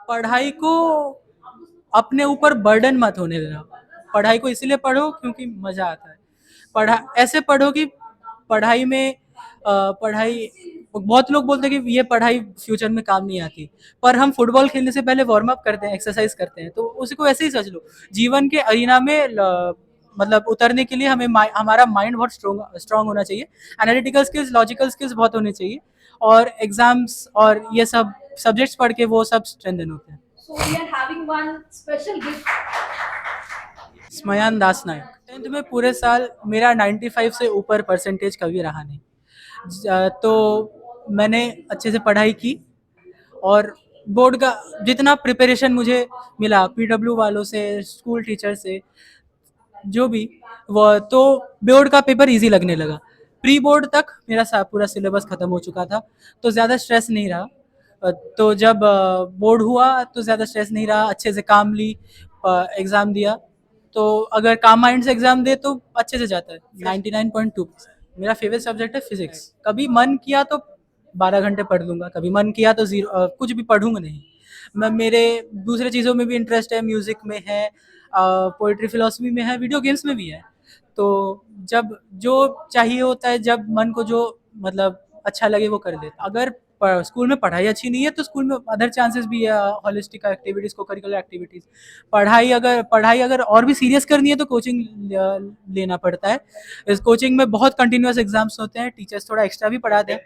पढ़ाई को अपने ऊपर बर्डन मत होने देना। पढ़ाई को इसीलिए पढ़ो क्योंकि मजा आता है। पढ़ा ऐसे पढ़ो कि पढ़ाई में पढ़ाई बहुत लोग बोलते हैं कि ये पढ़ाई फ्यूचर में काम नहीं आती, पर हम फुटबॉल खेलने से पहले वार्म अप करते हैं, एक्सरसाइज करते हैं, तो उसी को वैसे ही समझ लो। जीवन के अरीना में मतलब उतरने के लिए हमें हमारा माइंड बहुत स्ट्रॉन्ग होना चाहिए। एनालिटिकल स्किल्स, लॉजिकल स्किल्स बहुत होनी चाहिए, और एग्जाम्स और ये सब सब्जेक्ट्स पढ़ के वो सब स्ट्रेंथन होते हैं। So we are having one special gift. स्मयान Das Nayak. Tenth में पूरे साल मेरा 95 से ऊपर परसेंटेज कभी रहा नहीं। तो मैंने अच्छे से पढ़ाई की, और बोर्ड का जितना प्रिपरेशन मुझे मिला पीडब्ल्यू वालों से, स्कूल टीचर से, जो भी, वो तो बोर्ड का पेपर इजी लगने लगा। प्री बोर्ड तक मेरा पूरा सिलेबस खत्म हो चुका था, तो ज़्यादा स्ट्रेस नहीं रहा। तो जब बोर्ड हुआ तो ज़्यादा स्ट्रेस नहीं रहा, अच्छे से काम ली, एग्ज़ाम दिया। तो अगर काम माइंड से एग्ज़ाम दे तो अच्छे से जाता है। 99.2। मेरा फेवरेट सब्जेक्ट है फिजिक्स। कभी मन किया तो 12 घंटे पढ़ लूँगा, कभी मन किया तो जीरो, कुछ भी पढ़ूंगा नहीं। मैं मेरे दूसरे चीज़ों में भी इंटरेस्ट है, म्यूज़िक में है, पोइट्री फिलोसफी में है, वीडियो गेम्स में भी है। तो जब जो चाहिए होता है, जब मन को जो मतलब अच्छा लगे वो कर लेता। अगर स्कूल में पढ़ाई अच्छी नहीं है तो स्कूल में अदर चांसेस भी है, होलिस्टिक एक्टिविटीज़, को करिकुलर एक्टिविटीज़। पढ़ाई अगर और भी सीरियस करनी है तो कोचिंग लेना पड़ता है। इस कोचिंग में बहुत कंटिन्यूस एग्जाम्स होते हैं, टीचर्स थोड़ा एक्स्ट्रा भी पढ़ाते हैं,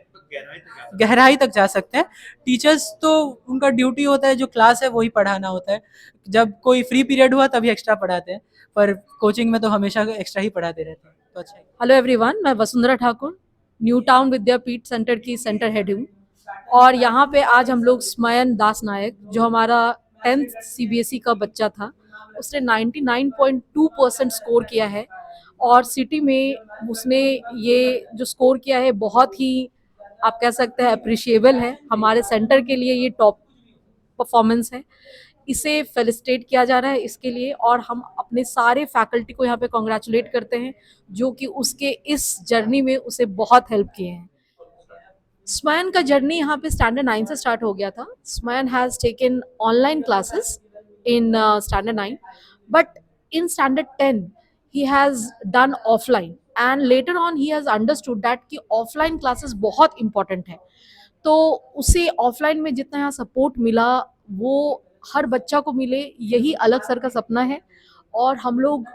गहराई तक जा सकते हैं। टीचर्स तो उनका ड्यूटी होता है, जो क्लास है वही पढ़ाना होता है। जब कोई फ्री पीरियड हुआ तभी एक्स्ट्रा पढ़ाते हैं, पर कोचिंग में तो हमेशा एक्स्ट्रा ही पढ़ाते रहते हैं, तो अच्छा है। हेलो एवरीवन, मैं वसुंधरा ठाकुर, न्यू टाउन विद्यापीठ सेंटर की सेंटर हेड हूँ। और यहाँ पे आज हम लोग स्मयन दास नायक, जो हमारा 10th सीबीएसई का बच्चा था, उसने 99.2% स्कोर किया है। और सिटी में उसने ये जो स्कोर किया है बहुत ही, आप कह सकते हैं, अप्रिशिएबल है। हमारे सेंटर के लिए ये टॉप परफॉर्मेंस है। इसे फेलिसिटेट किया जा रहा है इसके लिए, और हम अपने सारे फैकल्टी को यहाँ पे कॉन्ग्रेचुलेट करते हैं, जो कि उसके इस जर्नी में उसे बहुत हेल्प किए हैं। स्मयन का जर्नी यहाँ पे स्टैंडर्ड 9 से स्टार्ट हो गया था। Smayan has taken online classes in standard 9, but in standard 10 he has done offline, and later on he has understood that कि offline classes बहुत important है। तो उसे ऑफलाइन में जितना यहाँ सपोर्ट मिला, वो हर बच्चा को मिले, यही अलग सर का सपना है। और हम लोग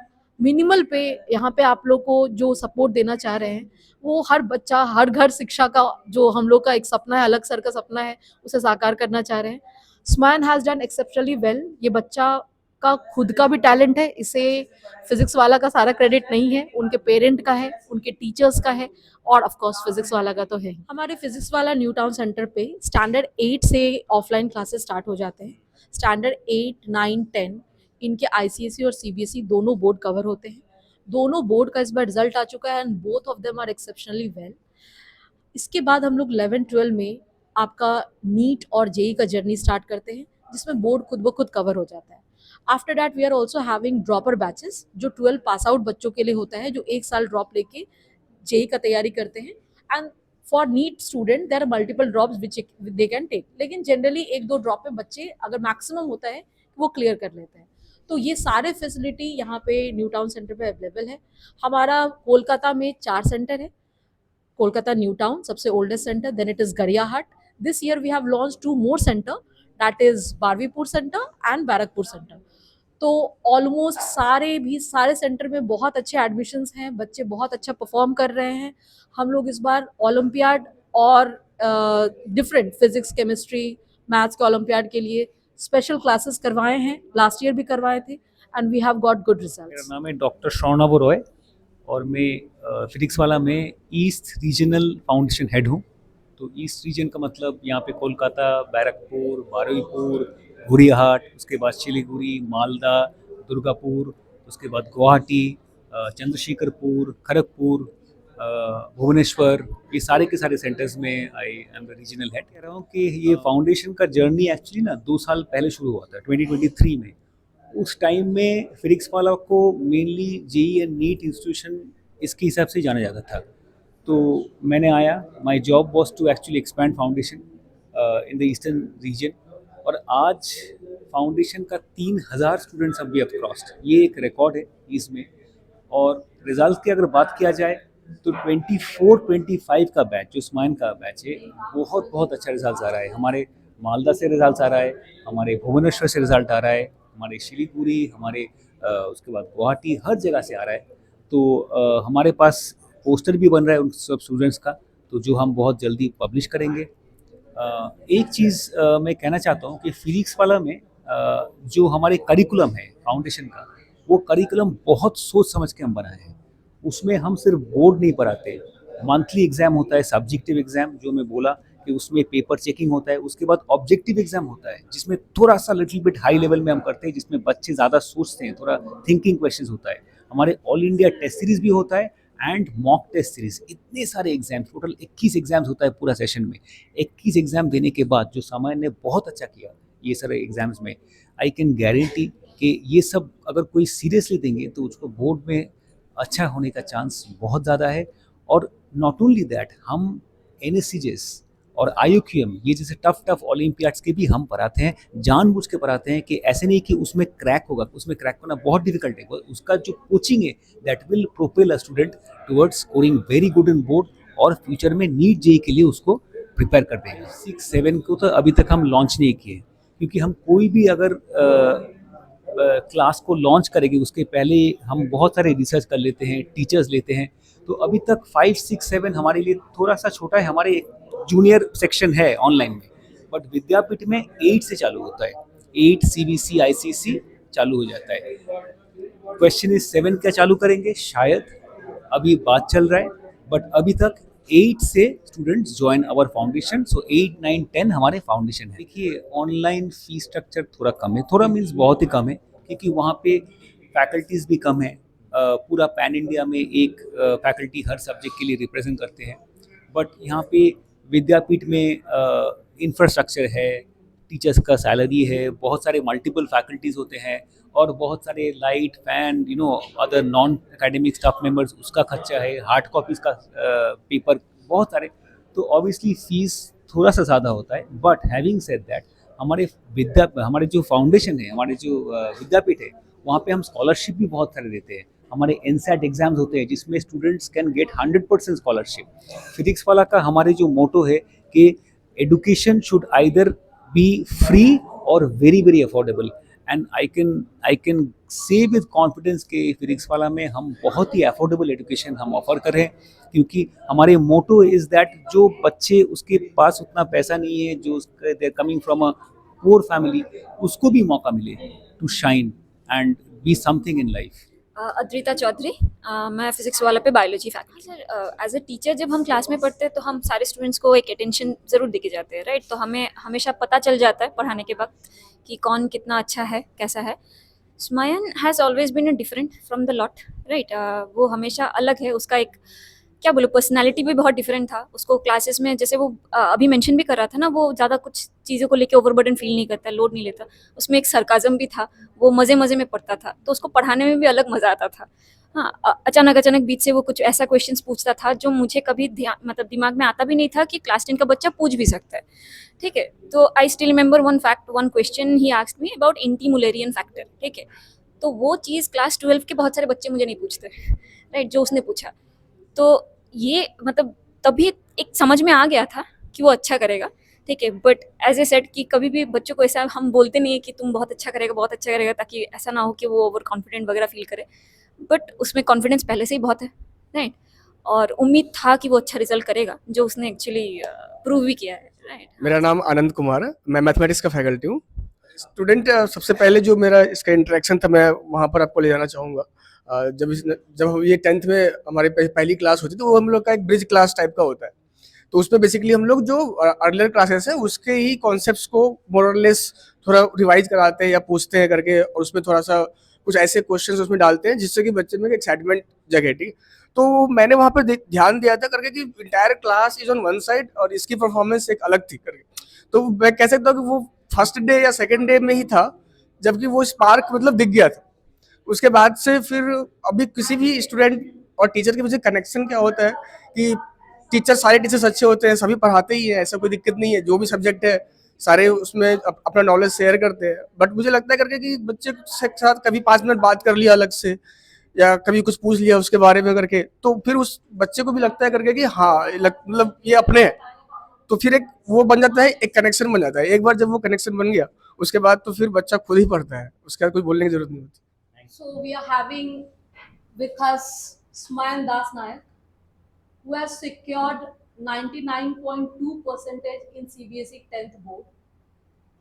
मिनिमल पे यहाँ पे आप लोग को जो सपोर्ट देना चाह रहे हैं, वो हर बच्चा, हर घर शिक्षा का जो हम लोग का एक सपना है, अलग सर का सपना है, उसे साकार करना चाह रहे हैं। स्मैन हैज़ डन एक्सेप्शनली वेल। ये बच्चा का खुद का भी टैलेंट है, इसे फिजिक्स वाला का सारा क्रेडिट नहीं है, उनके पेरेंट का है, उनके टीचर्स का है, और ऑफ कोर्स फिजिक्स वाला का तो है। हमारे फिजिक्स वाला न्यू टाउन सेंटर पे स्टैंडर्ड 8 से ऑफलाइन क्लासेस स्टार्ट हो जाते हैं। स्टैंडर्ड 8, 9, 10 इनके आईसीएसई और सीबीएसई दोनों बोर्ड कवर होते हैं। दोनों बोर्ड का इस बार रिजल्ट आ चुका है, and both of them are exceptionally well. इसके बाद हम लोग 11-12 में आपका नीट और जेई का जर्नी स्टार्ट करते हैं, जिसमें बोर्ड खुद ब खुद कवर हो जाता है। After that we are also having dropper batches, जो 12 पास आउट बच्चों के लिए होता है, जो एक साल ड्रॉप लेके जेई का तैयारी करते हैं। And for NEET student there are multiple drops which they can take, लेकिन जनरली 1-2 ड्रॉप में बच्चे, अगर मैक्सिमम होता है, वो क्लियर कर लेते हैं। तो ये सारे फैसिलिटी यहाँ पे न्यू टाउन सेंटर पे अवेलेबल है। हमारा कोलकाता में 4 सेंटर है। Kolkata New Town, सबसे oldest center, then it is Garyahat. This year we have launched 2 more center, that is Barvipur Center and Barakpur Center. तो ऑलमोस्ट सारे सेंटर में बहुत अच्छे एडमिशन्स हैं, बच्चे बहुत अच्छा परफॉर्म कर रहे हैं। हम लोग इस बार ओलंपियाड और डिफरेंट फिजिक्स, केमिस्ट्री, मैथ्स के ओलंपियाड के लिए स्पेशल क्लासेस करवाए हैं, लास्ट ईयर भी करवाए थे, and we have got good मेरा रिजल्ट्स। नाम है डॉक्टर शौर्णव रॉय, और मैं फिजिक्स वाला में ईस्ट रीजनल फाउंडेशन हेड हूँ। तो ईस्ट रीजन का मतलब यहाँ पे कोलकाता, बैरकपुर, बारुईपुर, गुड़ियाहाट, उसके बाद सिलीगुड़ी, मालदा, दुर्गापुर, उसके बाद गुवाहाटी, चंद्रशेखरपुर, खड़गपुर, भुवनेश्वर, ये सारे के सारे सेंटर्स में I am the regional head. कह रहा हूँ कि ये फाउंडेशन का जर्नी एक्चुअली ना 2 साल पहले शुरू हुआ था, 2023 में। उस टाइम में फिजिक्स वाला को mainly JEE and NEET institution इसके हिसाब से जाना जाता था। तो मैंने आया, my job was to actually expand foundation in the eastern region. और आज फाउंडेशन का 3000 स्टूडेंट्स अब भी क्रॉस्ड, ये एक रिकॉर्ड है इसमें। और रिजल्ट की अगर बात किया जाए तो 24-25 का बैच जो स्माइन का बैच है, बहुत बहुत अच्छा रिजल्ट आ रहा है। हमारे मालदा से रिजल्ट आ रहा है, हमारे भुवनेश्वर से रिजल्ट आ रहा है, हमारे शिलीगुड़ी, हमारे उसके बाद गुवाहाटी, हर जगह से आ रहा है। तो हमारे पास पोस्टर भी बन रहा है उन सब स्टूडेंट्स का, तो जो हम बहुत जल्दी पब्लिश करेंगे। एक चीज़ मैं कहना चाहता हूँ कि फिजिक्स वाला में जो हमारे करिकुलम है फाउंडेशन का, वो करिकुलम बहुत सोच समझ के हम बनाए हैं। उसमें हम सिर्फ बोर्ड नहीं पढ़ाते, मंथली एग्जाम होता है, सब्जेक्टिव एग्जाम जो मैं बोला कि उसमें पेपर चेकिंग होता है, उसके बाद ऑब्जेक्टिव एग्जाम होता है जिसमें थोड़ा सा लिटिल बिट हाई लेवल में हम करते हैं, जिसमें बच्चे ज़्यादा सोचते हैं, थोड़ा थिंकिंग क्वेश्चंस होता है। हमारे ऑल इंडिया टेस्ट सीरीज भी होता है एंड मॉक टेस्ट सीरीज, इतने सारे एग्जाम, टोटल 21 एग्जाम्स होता है पूरा सेशन में। 21 एग्जाम देने के बाद जो सामान्य ने बहुत अच्छा किया ये सारे एग्जाम्स में, आई कैन गारंटी कि ये सब अगर कोई सीरियसली देंगे तो उसको बोर्ड में अच्छा होने का चांस बहुत ज़्यादा है। और नॉट ओनली दैट, हम NSCJS और IUQM ये जैसे टफ ओलंपियाड्स के भी हम पढ़ाते हैं, जानबूझ के पढ़ाते हैं कि ऐसे नहीं कि उसमें क्रैक होगा, उसमें क्रैक करना बहुत डिफिकल्ट है। उसका जो कोचिंग है that will propel a student towards scoring very good in board, और फ्यूचर में नीट JEE के लिए उसको प्रिपेयर कर देंगे। 6-7 को तो अभी तक हम लॉन्च नहीं किए, क्योंकि हम कोई भी अगर क्लास को लॉन्च करेंगे उसके पहले हम बहुत सारे रिसर्च कर लेते हैं, टीचर्स लेते हैं। तो अभी तक 5-6-7 हमारे लिए थोड़ा सा छोटा है, हमारे जूनियर सेक्शन है ऑनलाइन में, बट विद्यापीठ में 8 से चालू होता है, 8 CBC ICC चालू हो जाता है। क्वेश्चन इज 7 क्या चालू करेंगे शायद, अभी बात चल रहा है, बट अभी तक 8 से students join our foundation. So 8, 9, 10 हमारे फाउंडेशन है। देखिए ऑनलाइन फीस स्ट्रक्चर थोड़ा कम है, थोड़ा मीन्स बहुत ही कम है, क्योंकि वहाँ पे फैकल्टीज़ भी कम है। पूरा पैन इंडिया में एक फैकल्टी हर सब्जेक्ट के लिए रिप्रेजेंट करते हैं, बट यहाँ पे विद्यापीठ में इंफ्रास्ट्रक्चर है, टीचर्स का सैलरी है, बहुत सारे मल्टीपल फैकल्टीज़ होते हैं, और बहुत सारे light, fan, other non academic staff members, उसका खर्चा है, हार्ड कॉपीज़ का पेपर, बहुत सारे। तो ऑब्वियसली फीस थोड़ा सा ज़्यादा होता है, बट हैविंग सेड दैट हमारे जो फाउंडेशन है, हमारे जो विद्यापीठ है, वहाँ पे हम स्कॉलरशिप भी बहुत सारे देते हैं। हमारे NSAT एग्जाम्स होते हैं जिसमें students can get 100% scholarship. Physics Wallah का हमारे जो मोटो है कि education should either be free और very very affordable, and I can say with confidence कि फिजिक्स वाला में हम बहुत ही अफोर्डेबल एजुकेशन हम ऑफर कर रहे हैं, क्योंकि हमारे मोटो इज़ दैट जो बच्चे उसके पास उतना पैसा नहीं है, जो they are coming from a poor family, उसको भी मौका मिले to shine and be something in life. Adrita Choudhary, मैं फिजिक्स वाला पे biology faculty. Sir as a teacher जब हम क्लास में पढ़ते हैं तो हम सारे स्टूडेंट्स को एक अटेंशन ज़रूर देके जाते हैं, राइट। तो हमें हमेशा पता चल जाता है पढ़ाने के वक्त कि कौन कितना अच्छा है, कैसा है। Smayan has always been different from the lot, right. वो हमेशा अलग है, उसका एक क्या बोलो पर्सनालिटी भी बहुत डिफरेंट था। उसको क्लासेस में जैसे वो अभी मेंशन भी कर रहा था ना, वो ज़्यादा कुछ चीज़ों को लेके ओवरबर्डन फील नहीं करता, लोड नहीं लेता। उसमें एक सरकाज़म भी था, वो मज़े मज़े में पढ़ता था, तो उसको पढ़ाने में भी अलग मज़ा आता था। हाँ, अचानक बीच से वो कुछ ऐसा क्वेश्चंस पूछता था जो मुझे कभी मतलब दिमाग में आता भी नहीं था कि क्लास 10 का बच्चा पूछ भी सकता है, ठीक है। तो I still remember one question he asked me about anti-Mullerian factor, ठीक है। तो वो चीज़ क्लास 12 के बहुत सारे बच्चे मुझे नहीं पूछते, राइट, जो उसने पूछा। तो ये मतलब तभी एक समझ में आ गया था कि वो अच्छा करेगा, ठीक है। बट एज ए सेट कि कभी भी बच्चों को ऐसा हम बोलते नहीं है कि तुम बहुत अच्छा करेगा, ताकि ऐसा ना हो कि वो ओवर कॉन्फिडेंट वगैरह फील करे। बट उसमें कॉन्फिडेंस पहले से ही बहुत है, राइट। और उम्मीद था कि वो अच्छा रिजल्ट करेगा, जो उसने एक्चुअली प्रूव भी किया है, राइट। मेरा नाम आनंद कुमार है, मैं मैथमेटिक्स का फैकल्टी हूँ। स्टूडेंट सबसे पहले जो मेरा इसका इंटरेक्शन था, मैं वहाँ पर आपको ले जाना चाहूँगा। जब ये 10th में हमारी पहली क्लास होती है, तो वो हम लोग का एक ब्रिज क्लास टाइप का होता है। तो उसमें बेसिकली हम लोग जो अर्लियर क्लासेस है उसके ही कॉन्सेप्ट्स को मोर और लेस थोड़ा रिवाइज कराते हैं या पूछते हैं करके, और उसमें थोड़ा सा कुछ ऐसे क्वेश्चंस उसमें डालते हैं जिससे कि बच्चे में एक्साइटमेंट जगे, ठीक। तो मैंने वहाँ पर ध्यान दिया था करके कि entire class is on one side और इसकी परफॉर्मेंस एक अलग थी करके। तो मैं कह सकता हूँ कि वो फर्स्ट डे या सेकेंड डे में ही था जबकि वो स्पार्क मतलब दिख गया था। उसके बाद से फिर अभी किसी भी स्टूडेंट और टीचर के बीच कनेक्शन क्या होता है कि सारे टीचर्स अच्छे होते हैं, सभी पढ़ाते ही हैं, ऐसा कोई दिक्कत नहीं है। जो भी सब्जेक्ट है सारे उसमें अपना नॉलेज शेयर करते हैं। बट मुझे लगता है करके कि बच्चे के साथ कभी 5 मिनट बात कर लिया अलग से, या कभी कुछ पूछ लिया उसके बारे में करके, तो फिर उस बच्चे को भी लगता है करके कि हाँ मतलब ये अपने हैं। तो फिर एक वो बन जाता है, एक कनेक्शन बन जाता है। एक बार जब वो कनेक्शन बन गया, उसके बाद तो फिर बच्चा खुद ही पढ़ता है, उसके बाद कुछ बोलने की जरूरत नहीं होती। So we are having with us Smayan Das Nayak, who has secured 99.2 percentage in CBSE 10th board.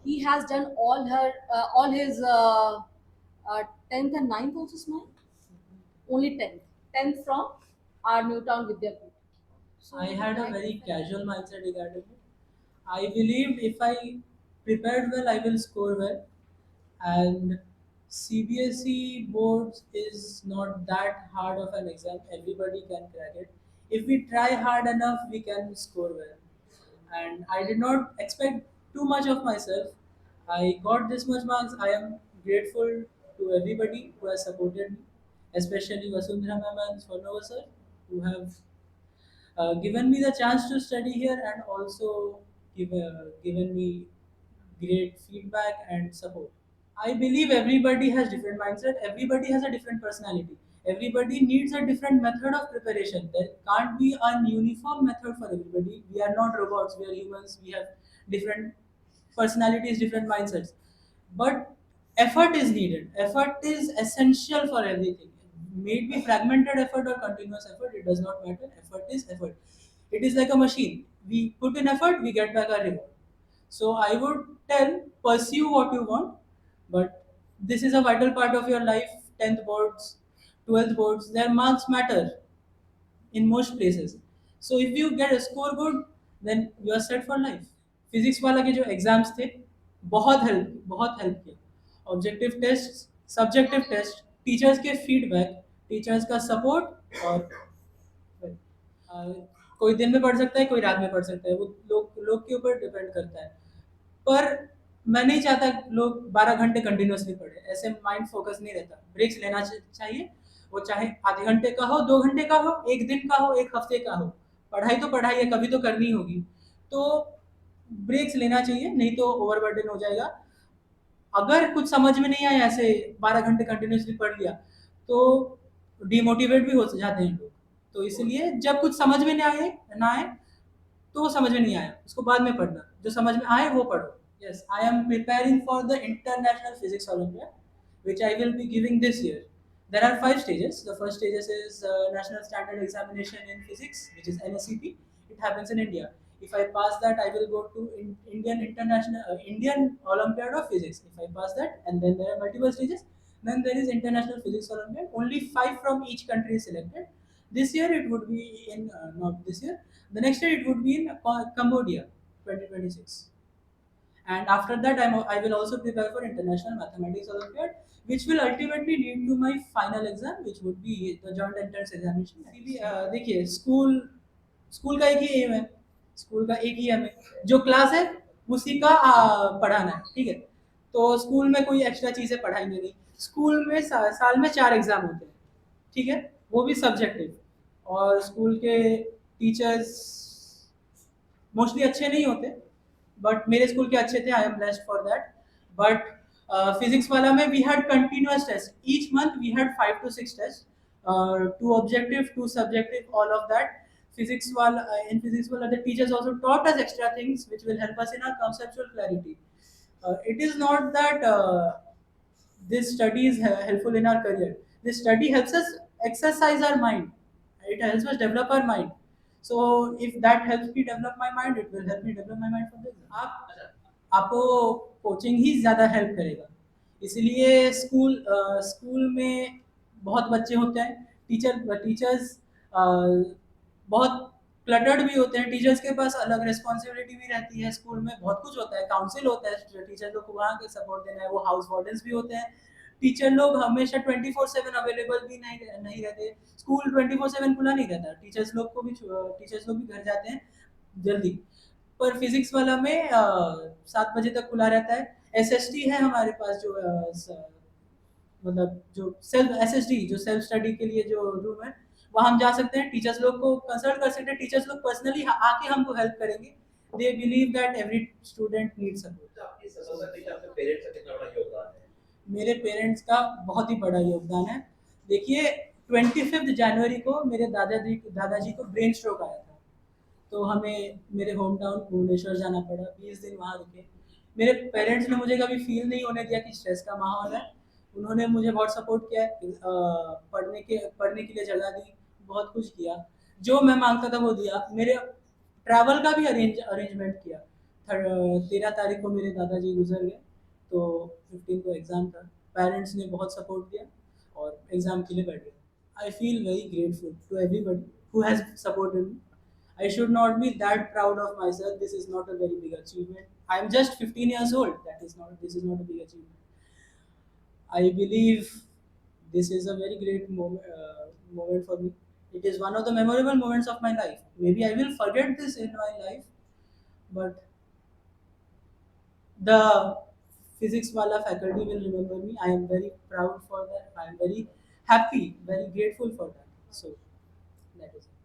He has done all his 10th and 9th also, Smayan? Only 10th. 10th from our Newtown Vidyapit. So I had a very casual mindset regarding it. I believed if I prepared well, I will score well. And CBSE boards is not that hard of an exam. Everybody can crack it. If we try hard enough, we can score well. And I did not expect too much of myself. I got this much marks. I am grateful to everybody who has supported me, especially Vasundhara ma'am and Swarnava sir, who have given me the chance to study here and also given me great feedback and support. I believe everybody has different mindset. Everybody has a different personality. Everybody needs a different method of preparation. There can't be a uniform method for everybody. We are not robots. We are humans. We have different personalities, different mindsets. But effort is needed. Effort is essential for everything. May it be fragmented effort or continuous effort, it does not matter. Effort is effort. It is like a machine. We put in effort, we get back our reward. So I would tell pursue what you want, but this is a vital part of your life. 10th boards, 12th boards, their marks matter in most places. So if you get a score good, then you are set for life. Physics Wallah के जो exams थे, बहुत help किया। Objective test, subjective test, teachers के feedback, teachers का support, और कोई दिन में पढ़ सकता है, कोई रात में पढ़ सकता है, वो लोग के ऊपर डिपेंड करता है। पर मैं नहीं चाहता लोग 12 घंटे कंटिन्यूअसली पढ़े, ऐसे माइंड फोकस नहीं रहता। ब्रेक्स लेना चाहिए, वो चाहे आधे घंटे का हो, 2 घंटे का हो, एक दिन का हो, एक हफ्ते का हो। पढ़ाई तो पढ़ाई है, कभी तो करनी होगी, तो ब्रेक्स लेना चाहिए, नहीं तो ओवरबर्डन हो जाएगा। अगर कुछ समझ में नहीं आया, ऐसे 12 घंटे कंटिन्यूसली पढ़ लिया, तो डिमोटिवेट भी हो जाते हैं लोग। तो इसलिए जब कुछ समझ में ना आए तो वो समझ में नहीं आया, उसको बाद में पढ़ना, जो समझ में आए वो पढ़ो। Yes, I am preparing for the international physics olympiad which I will be giving this year. There are 5 stages. The first stages is National Standard Examination in Physics, which is NSCP. It happens in India. If I pass that, I will go to Indian Olympiad of Physics. If I pass that, and then there are multiple stages. Then there is International Physics Olympiad. Only 5 from each country is selected. This year it would be in not this year. The next year it would be in Cambodia, 2026. And after that, I will also prepare for International Mathematics Olympiad, which will ultimately lead to my final exam, which would be the joint entrance examination. देखिए, school का एक ही M है, school का एक ही M है, जो class है उसी का पढ़ाना है, ठीक है। तो स्कूल में कोई एक्स्ट्रा चीज़ें पढ़ाएंगे नहीं। स्कूल में साल में 4 एग्जाम होते हैं, ठीक है, वो भी सब्जेक्टिव। और स्कूल के टीचर्स मोस्टली अच्छे नहीं होते, बट मेरे स्कूल के अच्छे थे, I am blessed for that. But Physics Wallah में we had continuous test, each month we had 5 to 6 test, 2 objective, 2 subjective, all of that. Physics wala, in physics wala, the teachers also taught us extra things which will help us in our conceptual clarity. It is not that this study is helpful in our career. This study helps us exercise our mind. It helps us develop our mind. So if that helps me develop my mind, it will help me develop my mind for this. आपको coaching ही ज़्यादा help करेगा, इसलिए school में बहुत बच्चे होते हैं, teachers बहुत क्लटर्ड भी होते हैं, टीचर्स के पास अलग रिस्पॉन्सिबिलिटी भी रहती है। स्कूल में बहुत कुछ होता है, काउंसिल होता है, टीचर लोग को वहाँ के सपोर्ट देना है, वो हाउस वार्डन्स भी होते हैं। टीचर लोग हमेशा 24/7 अवेलेबल भी नहीं रहते, स्कूल 24/7 खुला नहीं रहता, टीचर्स लोग भी घर जाते हैं जल्दी। पर फिजिक्स वाला में 7 बजे तक खुला रहता है। SST है हमारे पास, जो मतलब जो SSD जो सेल्फ स्टडी के लिए जो रूम है, वहाँ हम जा सकते हैं, टीचर्स लोग को कंसल्ट कर सकते हैं, टीचर्स लोग पर्सनली आके हमको हेल्प करेंगे। they believe that every student needs support. तो आपकी सफलता देखिए आपके पेरेंट्स का कितना बड़ा योगदान है। मेरे पेरेंट्स का बहुत ही बड़ा योगदान है। देखिए 25 जनवरी को मेरे दादाजी को ब्रेन स्ट्रोक आया था, तो हमें मेरे होम टाउन भुवनेश्वर जाना पड़ा, 20 दिन वहाँ रुके। मेरे पेरेंट्स ने मुझे कभी फील नहीं होने दिया कि स्ट्रेस का माहौल है। उन्होंने मुझे बहुत सपोर्ट किया है, पढ़ने के लिए जगह दी, बहुत कुछ किया। जो मैं मांगता था वो दिया। मेरे ट्रैवल का भी अरेंजमेंट किया। 13 तारीख को मेरे दादाजी गुजर गए, तो 15 को एग्ज़ाम था। पेरेंट्स ने बहुत सपोर्ट दिया और एग्ज़ाम के लिए बैठ गए। I feel very grateful to everybody who has supported me. I should not be that proud of myself. This is not a very big achievement. I am just 15 years old. This is not a big achievement. I believe this is a very great moment for me. It is one of the memorable moments of my life. Maybe I will forget this in my life, but the physics wala faculty will remember me. I am very proud for that. I am very happy, very grateful for that. So that is it.